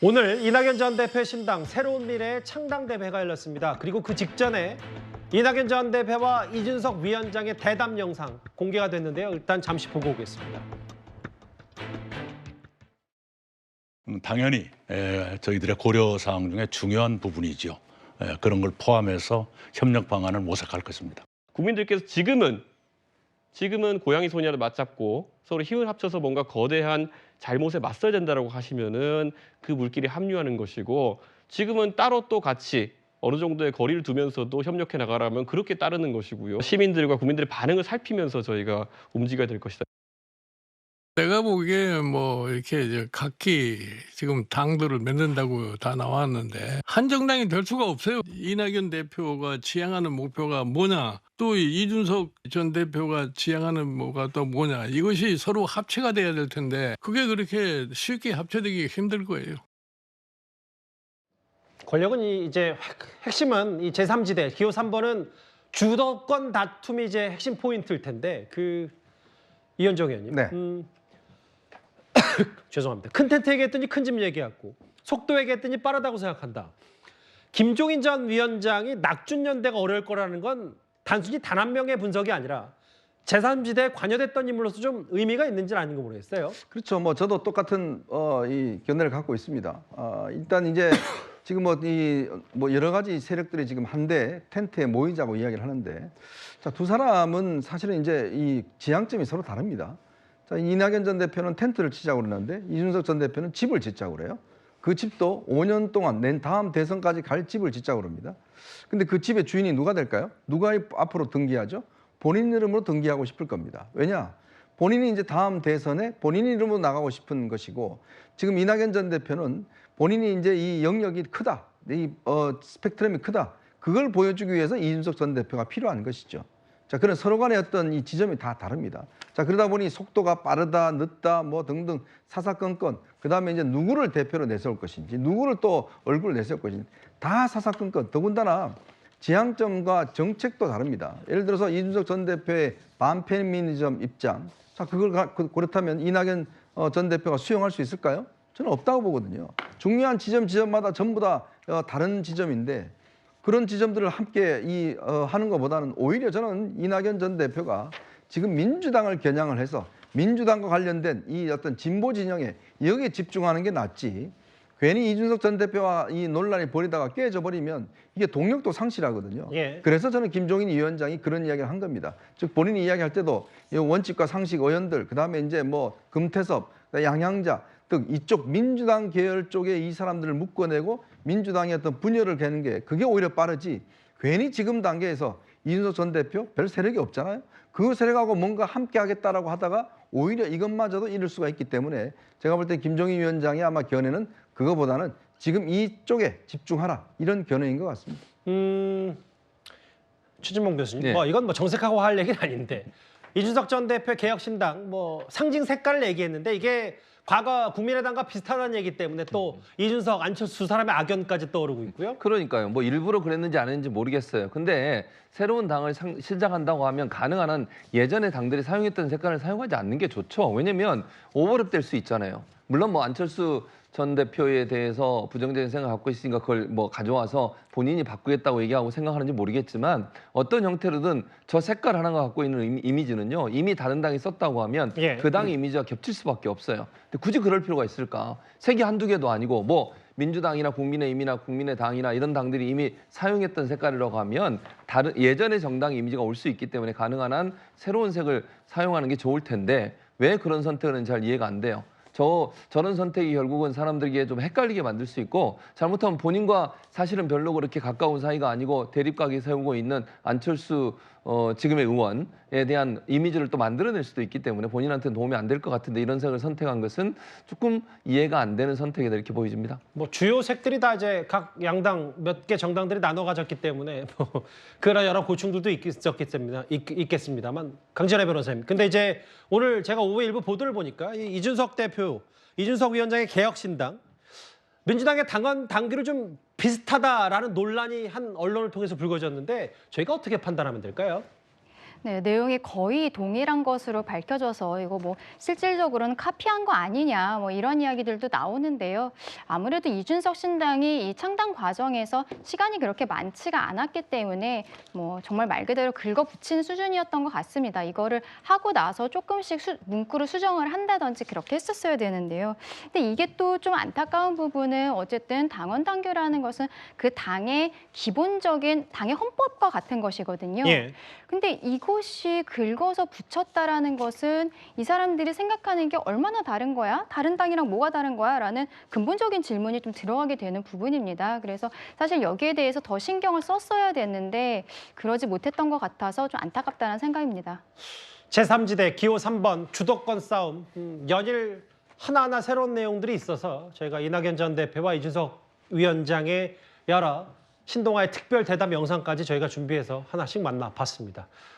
오늘 이낙연 전 대표의 신당 새로운 미래의 창당대회가 열렸습니다. 그리고 그 직전에 이낙연 전 대표와 이준석 위원장의 대담 영상 공개가 됐는데요. 일단 잠시 보고 오겠습니다. 당연히 저희들의 고려사항 중에 중요한 부분이죠. 그런 걸 포함해서 협력 방안을 모색할 것입니다. 국민들께서 지금은 고양이 소녀를 맞잡고 서로 힘을 합쳐서 뭔가 거대한 잘못에 맞서야 된다고 하시면은 그 물길에 합류하는 것이고, 지금은 따로 또 같이 어느 정도의 거리를 두면서도 협력해 나가라면 그렇게 따르는 것이고요. 시민들과 국민들의 반응을 살피면서 저희가 움직여야 될 것이다. 내가 보기에 뭐 이렇게 이제 각기 지금 당들을 만든다고 다 나왔는데 한 정당이 될 수가 없어요. 이낙연 대표가 지향하는 목표가 뭐냐, 또 이준석 전 대표가 지향하는 뭐가 또 뭐냐, 이것이 서로 합체가 돼야 될 텐데 그게 그렇게 쉽게 합체되기 힘들 거예요. 권력은 이제 핵심은 이 제3지대 기호 3번은 주도권 다툼이 이제 핵심 포인트일 텐데 이현정 의원님. 네. 죄송합니다. 큰 텐트 얘기했더니 큰 집 얘기했고 속도 얘기했더니 빠르다고 생각한다. 김종인 전 위원장이 낙준연대가 어려울 거라는 건 단순히 단 한 명의 분석이 아니라 제3지대에 관여됐던 인물로서 좀 의미가 있는지는 아닌가 모르겠어요. 그렇죠. 뭐 저도 똑같은 이 견해를 갖고 있습니다. 일단 이제 지금 뭐 여러 가지 세력들이 지금 한데 텐트에 모이자고 이야기를 하는데, 자, 두 사람은 사실은 이제 이 지향점이 서로 다릅니다. 자, 이낙연 전 대표는 텐트를 치자고 그러는데 이준석 전 대표는 집을 짓자고 그래요. 그 집도 5년 동안 낸 다음 대선까지 갈 집을 짓자고 그럽니다. 근데 그 집의 주인이 누가 될까요? 누가 앞으로 등기하죠? 본인 이름으로 등기하고 싶을 겁니다. 왜냐? 본인이 이제 다음 대선에 본인 이름으로 나가고 싶은 것이고, 지금 이낙연 전 대표는 본인이 이제 이 영역이 크다, 이 스펙트럼이 크다, 그걸 보여주기 위해서 이준석 전 대표가 필요한 것이죠. 자, 그런 서로 간의 어떤 이 지점이 다 다릅니다. 자, 그러다 보니 속도가 빠르다, 늦다, 뭐 등등 사사건건, 그 다음에 이제 누구를 대표로 내세울 것인지, 누구를 또 얼굴을 내세울 것인지, 다 사사건건, 더군다나 지향점과 정책도 다릅니다. 예를 들어서 이준석 전 대표의 반페미니즘 입장, 자, 그렇다면 이낙연 전 대표가 수용할 수 있을까요? 저는 없다고 보거든요. 중요한 지점마다 전부 다 다른 지점인데, 그런 지점들을 함께 하는 것보다는 오히려 저는 이낙연 전 대표가 지금 민주당을 겨냥을 해서 민주당과 관련된 이 어떤 진보 진영에 여기에 집중하는 게 낫지, 괜히 이준석 전 대표와 이 논란이 벌이다가 깨져 버리면 이게 동력도 상실하거든요. 예. 그래서 저는 김종인 위원장이 그런 이야기를 한 겁니다. 즉 본인이 이야기할 때도 이 원칙과 상식 의원들, 그다음에 이제 뭐 금태섭, 양양자 등 이쪽 민주당 계열 쪽에 이 사람들을 묶어내고 민주당의 어떤 분열을 개는 게 그게 오히려 빠르지, 괜히 지금 단계에서 이준석 전 대표 별 세력이 없잖아요. 그 세력하고 뭔가 함께 하겠다라고 하다가 오히려 이것마저도 잃을 수가 있기 때문에 제가 볼 때 김종인 위원장이 아마 견해는 그거보다는 지금 이쪽에 집중하라, 이런 견해인 것 같습니다. 추진봉 교수님, 네. 뭐 이건 뭐 정색하고 할 얘기는 아닌데 이준석 전 대표 개혁신당 뭐 상징 색깔을 얘기했는데 이게 과거 국민의당과 비슷하다는 얘기 때문에 또 이준석, 안철수 두 사람의 악연까지 떠오르고 있고요. 그러니까요. 뭐 일부러 그랬는지 안 했는지 모르겠어요. 근데 새로운 당을 시작한다고 하면 가능한 한 예전의 당들이 사용했던 색깔을 사용하지 않는 게 좋죠. 왜냐면 오버랩될 수 있잖아요. 물론 뭐 안철수 전 대표에 대해서 부정적인 생각을 갖고 있으니까 그걸 뭐 가져와서 본인이 바꾸겠다고 얘기하고 생각하는지 모르겠지만, 어떤 형태로든 저 색깔 하나가 갖고 있는 이미지는요, 이미 다른 당이 썼다고 하면 예. 그 당의 이미지와 겹칠 수밖에 없어요. 근데 굳이 그럴 필요가 있을까? 색이 한두 개도 아니고 뭐 민주당이나 국민의힘이나 국민의당이나 이런 당들이 이미 사용했던 색깔이라고 하면 다른 예전의 정당 이미지가 올 수 있기 때문에 가능한 한 새로운 색을 사용하는 게 좋을 텐데 왜 그런 선택을 하는지 잘 이해가 안 돼요. 저런 선택이 결국은 사람들에게 좀 헷갈리게 만들 수 있고, 잘못하면 본인과 사실은 별로 그렇게 가까운 사이가 아니고 대립각이 세우고 있는 안철수 지금의 의원에 대한 이미지를 또 만들어낼 수도 있기 때문에 본인한테는 도움이 안 될 것 같은데 이런 색을 선택한 것은 조금 이해가 안 되는 선택이다, 이렇게 보여집니다. 뭐 주요 색들이 다 이제 각 양당 몇 개 정당들이 나눠 가졌기 때문에 뭐 그런 여러 고충들도 있겠습니다만 강진애 변호사님. 근데 이제 오늘 제가 오후 일부 보도를 보니까 이준석 대표, 이준석 위원장의 개혁신당, 민주당의 당원 당규를 좀 비슷하다라는 논란이 한 언론을 통해서 불거졌는데 저희가 어떻게 판단하면 될까요? 네, 내용이 거의 동일한 것으로 밝혀져서 이거 뭐 실질적으로는 카피한 거 아니냐 뭐 이런 이야기들도 나오는데요. 아무래도 이준석 신당이 이 창당 과정에서 시간이 그렇게 많지가 않았기 때문에 뭐 정말 말 그대로 긁어붙이는 수준이었던 것 같습니다. 이거를 하고 나서 조금씩 문구를 수정을 한다든지 그렇게 했었어야 되는데요. 근데 이게 또 좀 안타까운 부분은 어쨌든 당원 당규라는 것은 그 당의 기본적인 당의 헌법과 같은 것이거든요. 예. 근데 이것이 긁어서 붙였다라는 것은 이 사람들이 생각하는 게 얼마나 다른 거야? 다른 당이랑 뭐가 다른 거야? 라는 근본적인 질문이 좀 들어가게 되는 부분입니다. 그래서 사실 여기에 대해서 더 신경을 썼어야 됐는데 그러지 못했던 것 같아서 좀 안타깝다는 생각입니다. 제3지대 기호 3번 주도권 싸움. 연일 하나하나 새로운 내용들이 있어서 저희가 이낙연 전 대표와 이준석 위원장의 여러 신동아의 특별 대담 영상까지 저희가 준비해서 하나씩 만나봤습니다.